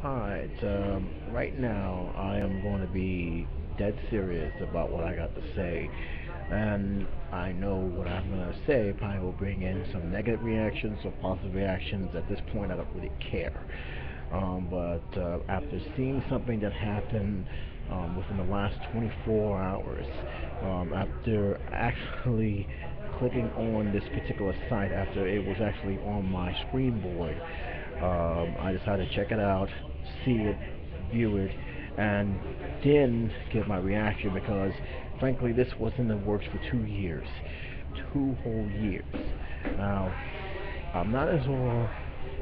Alright, right now I am going to be dead serious about what I got to say. And I know what I'm going to say probably will bring in some negative reactions or positive reactions. At this point, I don't really care. But after seeing something that happened within the last 24 hours, after actually clicking on this particular site, after it was actually on my screen board, I decided to check it out, see it, view it, and then give my reaction because, frankly, this was in the works for 2 years. 2 whole years. Now, I'm not as well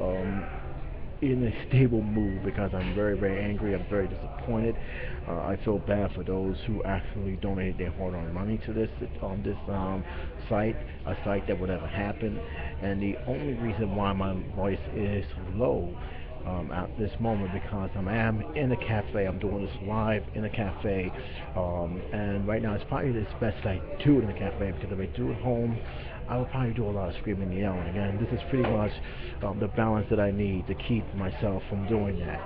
um, in a stable mood because I'm very, very angry. I'm very disappointed. I feel bad for those who actually donated their hard-earned money to this on this site, a site that would never happen. And the only reason why my voice is low at this moment because I am in a cafe. I'm doing this live in a cafe, and right now it's probably the best I do it in a cafe because if I do it home, I would probably do a lot of screaming and yelling. Again, this is pretty much the balance that I need to keep myself from doing that.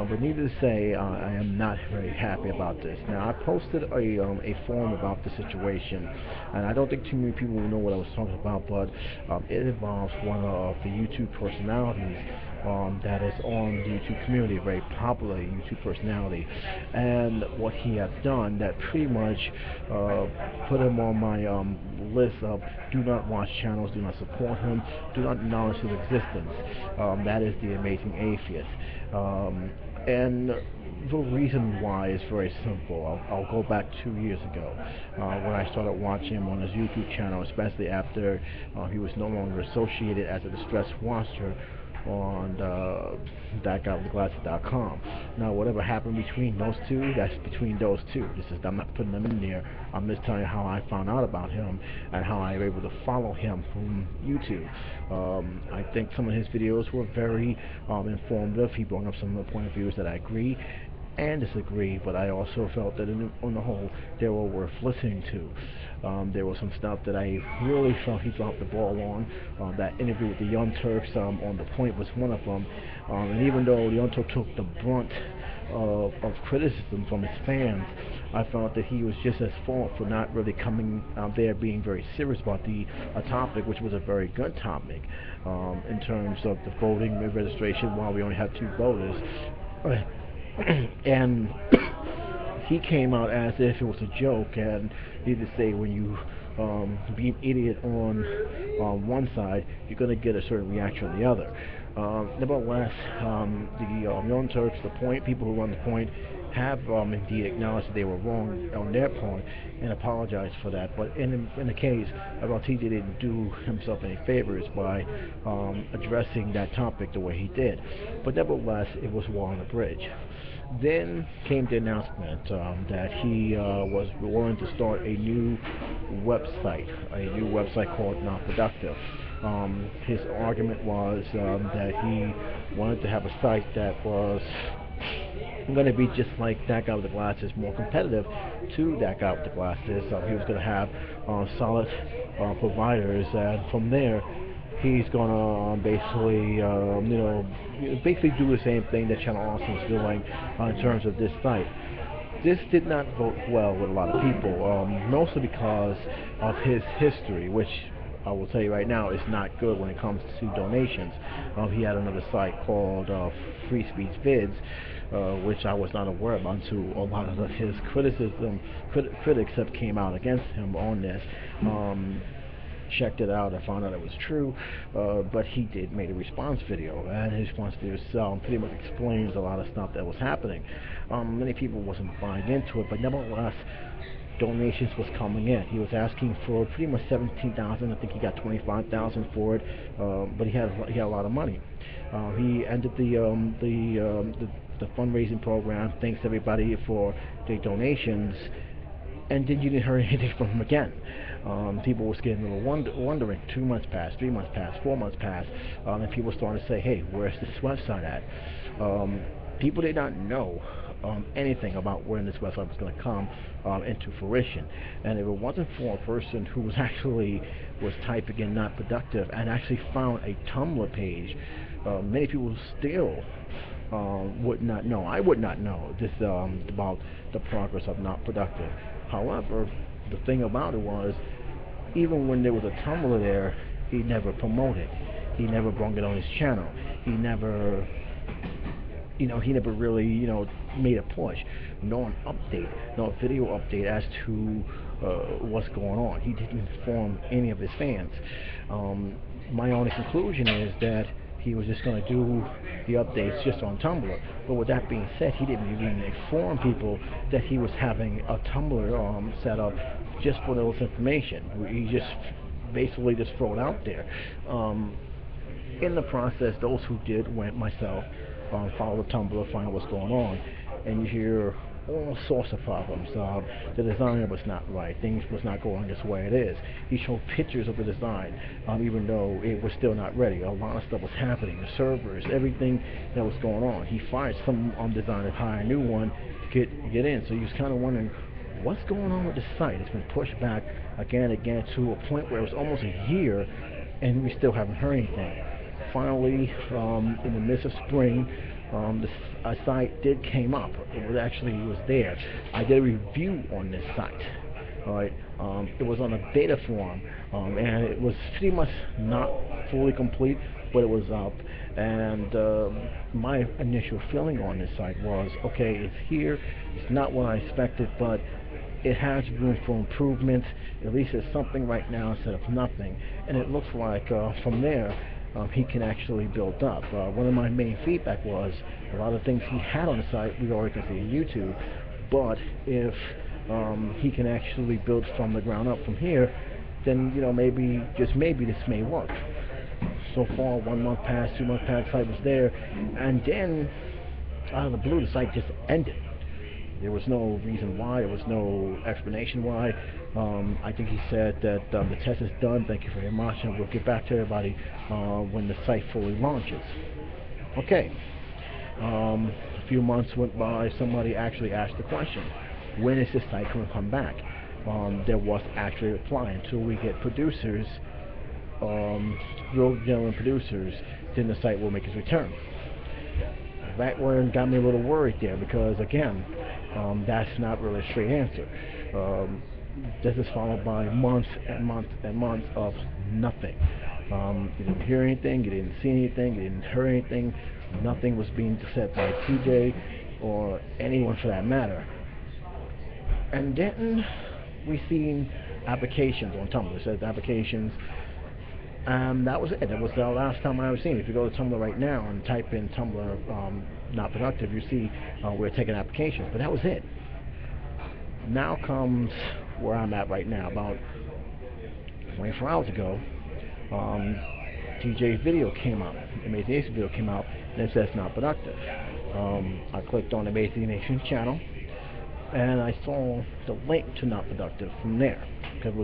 But needless to say, I am not very happy about this. Now, I posted a forum about the situation, and I don't think too many people will know what I was talking about, but it involves one of the YouTube personalities that is on the YouTube community, a very popular YouTube personality, and what he has done that pretty much put him on my list of do not watch channels, do not support him, do not acknowledge his existence. That is the Amazing Atheist. And the reason why is very simple. I'll go back 2 years ago when I started watching him on his YouTube channel, especially after he was no longer associated as a distressed watcher on thatguywiththeglasses.com. Now, whatever happened between those two, that's between those two. I'm not putting them in there. I'm just telling you how I found out about him and how I was able to follow him from YouTube. I think some of his videos were very informative. He brought up some of the point of views that I agree and disagree, but I also felt that on the whole they were worth listening to. There was some stuff that I really felt he dropped the ball on. That interview with the Young Turks on the point was one of them. And even though the Young Turks took the brunt of criticism from his fans, I felt that he was just as fault for not really coming out there being very serious about the topic, which was a very good topic in terms of the voting registration. While we only have two voters, and he came out as if it was a joke, and he to say when you be an idiot on one side, you're going to get a certain reaction on the other. Nevertheless, the Young Turks, the point, people who run the point, have indeed acknowledged that they were wrong on their part and apologized for that. But in the case, TJ didn't do himself any favors by addressing that topic the way he did. But nevertheless, it was war on the bridge. Then came the announcement that he was willing to start a new website called Not Productive. His argument was that he wanted to have a site that was going to be just like That Guy with the Glasses, more competitive to That Guy with the Glasses. He was going to have solid providers, and from there, he's going to basically do the same thing that Channel Awesome is doing in terms of this site. This did not vote well with a lot of people, mostly because of his history, which I will tell you right now is not good when it comes to donations. He had another site called Free Speech Vids, which I was not aware of until a lot of his critics have came out against him on this. Checked it out. I found out it was true, but he did made a response video, and his response video pretty much explains a lot of stuff that was happening. Many people wasn't buying into it, but nevertheless, donations was coming in. He was asking for pretty much 17,000. I think he got 25,000 for it, but he had a lot of money. He ended the fundraising program. Thanks everybody for their donations, and then you didn't hear anything from him again. People were getting a little wondering. 2 months passed, 3 months passed, 4 months passed, and people started to say, "Hey, where's this website at?" People did not know anything about when this website was going to come into fruition, and if it wasn't for a person who was typing in "not productive" and actually found a Tumblr page, many people still would not know. I would not know this about the progress of Not Productive. However, the thing about it was, even when there was a Tumblr there, he never promoted. He never brought it on his channel. He never, he never really, made a push, no an update, no video update as to what's going on. He didn't inform any of his fans. My only conclusion is that he was just going to do the updates just on Tumblr. But with that being said, he didn't even inform people that he was having a Tumblr set up just for those information. He just basically just throw it out there. In the process, those who did went, myself, follow the Tumblr, find out what's going on, and you hear all sorts of problems. The design was not right. Things was not going just the way it is. He showed pictures of the design, even though it was still not ready. A lot of stuff was happening. The servers, everything that was going on. He fired some designer, hired a new one to get in. So he was kind of wondering, what's going on with the site? It's been pushed back again and again to a point where it was almost a year, and we still haven't heard anything. Finally, in the midst of spring, a site came up. It was there. I did a review on this site. All right, it was on a beta form, and it was pretty much not fully complete, but it was up. And my initial feeling on this site was, okay, it's here. It's not what I expected, but it has room for improvement. At least it's something right now instead of nothing. And it looks like from there, he can actually build up. One of my main feedback was a lot of things he had on the site we already can see on YouTube, but if he can actually build from the ground up from here, then maybe, just maybe, this may work. So far, 1 month passed, 2 months passed, the site was there, and then out of the blue, the site just ended. There was no reason why. There was no explanation why. I think he said that the test is done. Thank you very much, and we'll get back to everybody when the site fully launches. Okay. A few months went by. Somebody actually asked the question, when is this site going to come back? There was actually a reply, until we get producers, real genuine producers, then the site will make its return. That one got me a little worried there, because again, that's not really a straight answer. This is followed by months and months and months of nothing. You didn't hear anything, you didn't see anything, you didn't hear anything. Nothing was being said by TJ or anyone for that matter. And then we seen applications on Tumblr. It says applications. That was it. That was the last time I ever seen it. If you go to Tumblr right now and type in Tumblr Not Productive, you see we're taking applications. But that was it. Now comes where I'm at right now. About 24 hours ago, TJ's video came out. Amazing Nation video came out, and it says Not Productive. I clicked on the Amazing Nation channel, and I saw the link to Not Productive from there, because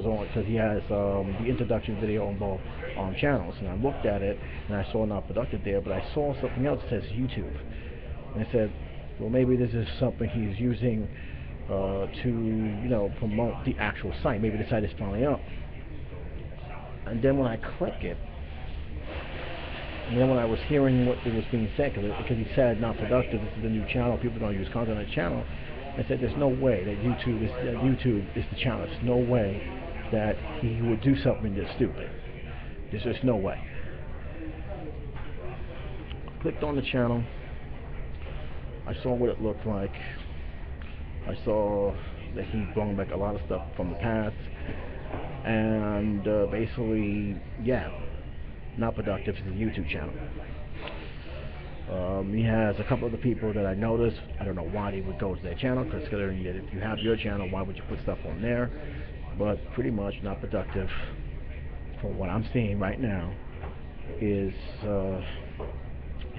he has the introduction video on both channels. And I looked at it, and I saw Not Productive there, but I saw something else that says YouTube, and I said, well, maybe this is something he's using to promote the actual site. Maybe the site is finally up. And then when I click it, and then when I was hearing what was being said, because he said Not Productive, this is the new channel, people don't use content on the channel, I said there's no way that YouTube is the channel. There's no way that he would do something this stupid. There's just no way. I clicked on the channel. I saw what it looked like. I saw that he brought back a lot of stuff from the past. And basically, yeah, Not Productive is a YouTube channel. He has a couple of the people that I noticed. I don't know why they would go to their channel, because considering that if you have your channel, why would you put stuff on there? But pretty much Not Productive, from what I'm seeing right now, is a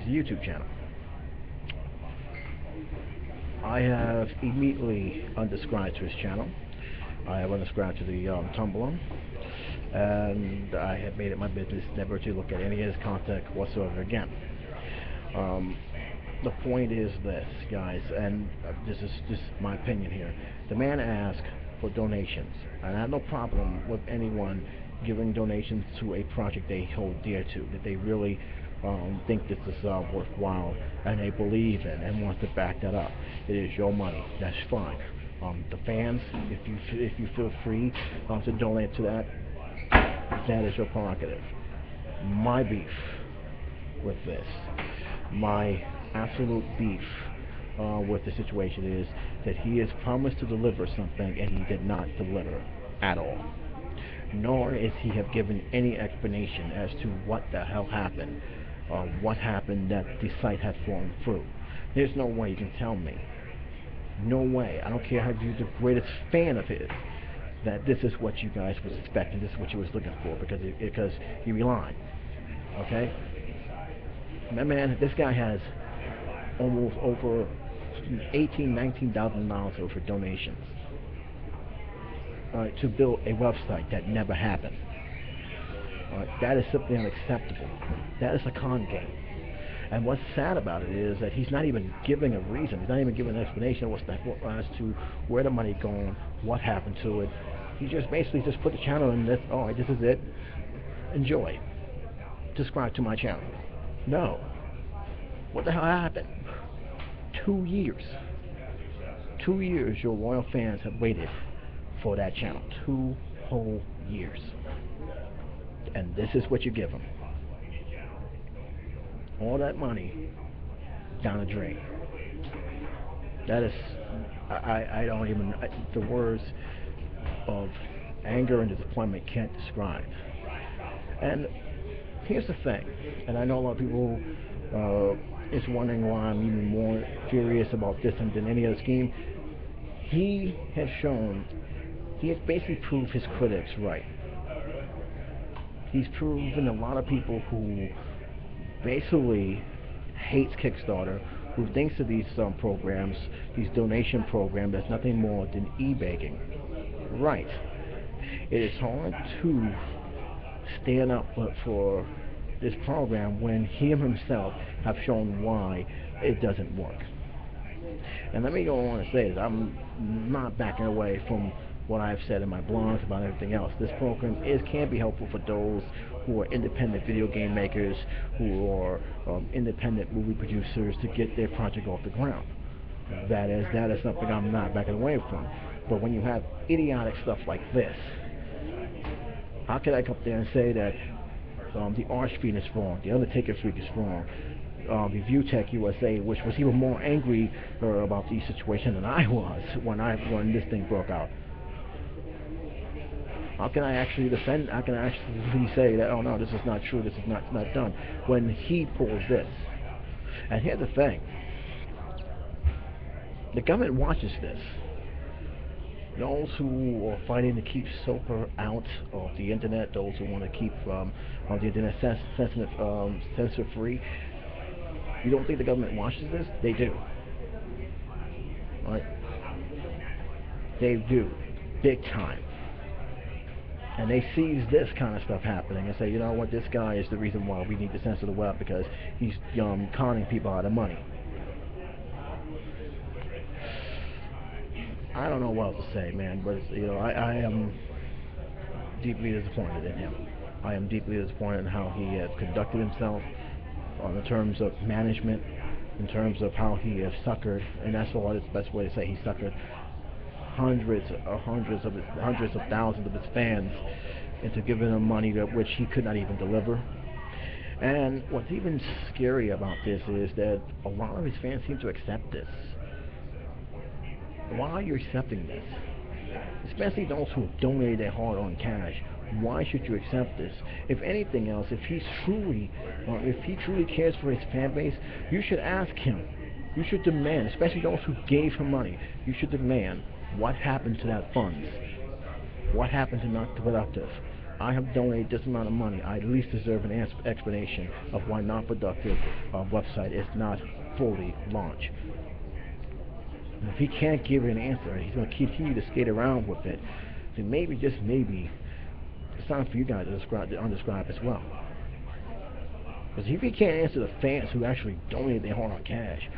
YouTube channel. I have immediately unsubscribed to his channel. I have unsubscribed to the Tumblr, and I have made it my business never to look at any of his content whatsoever again. The point is this, guys, and this is just my opinion here. The man asked for donations, and I have no problem with anyone giving donations to a project they hold dear to, that they really think this is worthwhile and they believe in and want to back that up. It is your money. That's fine. The fans, if you feel free to donate to that, that is your prerogative. My beef with this, my absolute beef with the situation is that he has promised to deliver something and he did not deliver at all. Nor is he have given any explanation as to what the hell happened, what happened that the site had fallen through. There's no way you can tell me. No way. I don't care how you're the greatest fan of his, that this is what you guys was expecting, this is what you was looking for, because you be lying. Okay? My man, this guy has almost over $19,000 over donations to build a website that never happened. That is simply unacceptable. That is a con game. And what's sad about it is that he's not even giving a reason. He's not even giving an explanation as to where the money going, what happened to it. He just basically just put the channel in this. All right, this is it. Enjoy. Subscribe to my channel. No. What the hell happened? 2 years. 2 years your loyal fans have waited for that channel. 2 whole years. And this is what you give them. All that money down the drain. That is, I don't even, the words of anger and disappointment can't describe. And here's the thing, and I know a lot of people is wondering why I'm even more furious about this than any other scheme. He has basically proved his critics right. He's proven a lot of people who basically hates Kickstarter, who thinks of these programs, these donation programs, as nothing more than e-begging. Right. It is hard to stand up for this program when he himself have shown why it doesn't work. And let me go on and say this, I'm not backing away from what I've said in my blogs about everything else. This program can be helpful for those who are independent video game makers, who are independent movie producers, to get their project off the ground. That is something I'm not backing away from. But when you have idiotic stuff like this, how can I come up there and say that the Archfiend is wrong, the Undertaker Freak is wrong, Review Tech USA, which was even more angry about the situation than I was when this thing broke out? How can I actually defend? How can I actually say that, oh no, this is not true, this is not done, when he pulls this? And here's the thing. The government watches this. Those who are fighting to keep Soper out of the internet, those who want to keep the internet censor-free, you don't think the government watches this? They do. Right? They do. Big time. And they seize this kind of stuff happening and say, you know what, this guy is the reason why we need to censor the web, because he's conning people out of money. I don't know what else to say, man, but I am deeply disappointed in him. I am deeply disappointed in how he has conducted himself, in terms of management, in terms of how he has suckered, and that's all. It's the best way to say he suckered hundreds of thousands of his fans into giving him money which he could not even deliver. And what's even scary about this is that a lot of his fans seem to accept this. Why are you accepting this? Especially those who donated their hard-earned cash. Why should you accept this? If anything else, if he truly cares for his fan base, you should ask him. You should demand, especially those who gave him money, you should demand what happened to that funds. What happened to Not Productive? I have donated this amount of money. I at least deserve an explanation of why Not Productive website is not fully launched. And if he can't give an answer and he's going to continue to skate around with it, then maybe, just maybe, it's time for you guys to unsubscribe as well. Because if he can't answer the fans who actually donated their hard-earned cash,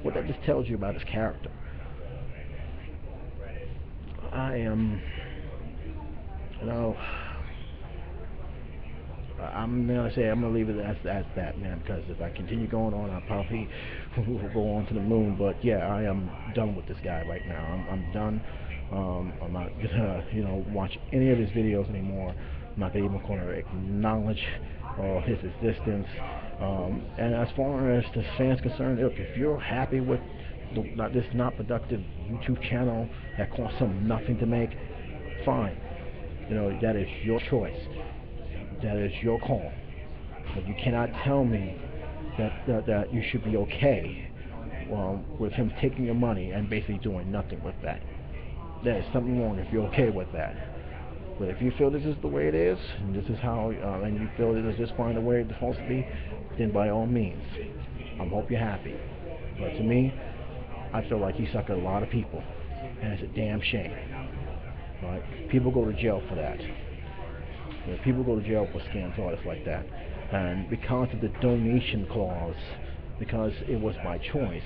what that just tells you about his character. I am, I'm gonna say I'm gonna leave it as that, man. Because if I continue going on, I'll probably will go on to the moon. But yeah, I am done with this guy right now. I'm done. I'm not gonna watch any of his videos anymore. I'm not gonna even gonna acknowledge his existence. And as far as the fans concerned, look, if you're happy with this not productive YouTube channel that costs him nothing to make, fine. That is your choice. That is your call. But you cannot tell me that you should be okay with him taking your money and basically doing nothing with that. There's something wrong if you're okay with that. But if you feel this is the way it is, and this is how, and you feel it is just fine the way it's supposed to be, then by all means, I hope you're happy. But to me, I feel like he suckered a lot of people, and it's a damn shame. Right? People go to jail for that. People go to jail for scams, artists like that. And because of the donation clause, because it was by choice,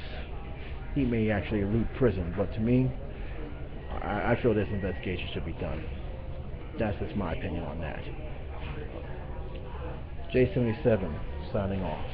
he may actually elude prison. But to me, I feel this investigation should be done. That's just my opinion on that. J77 signing off.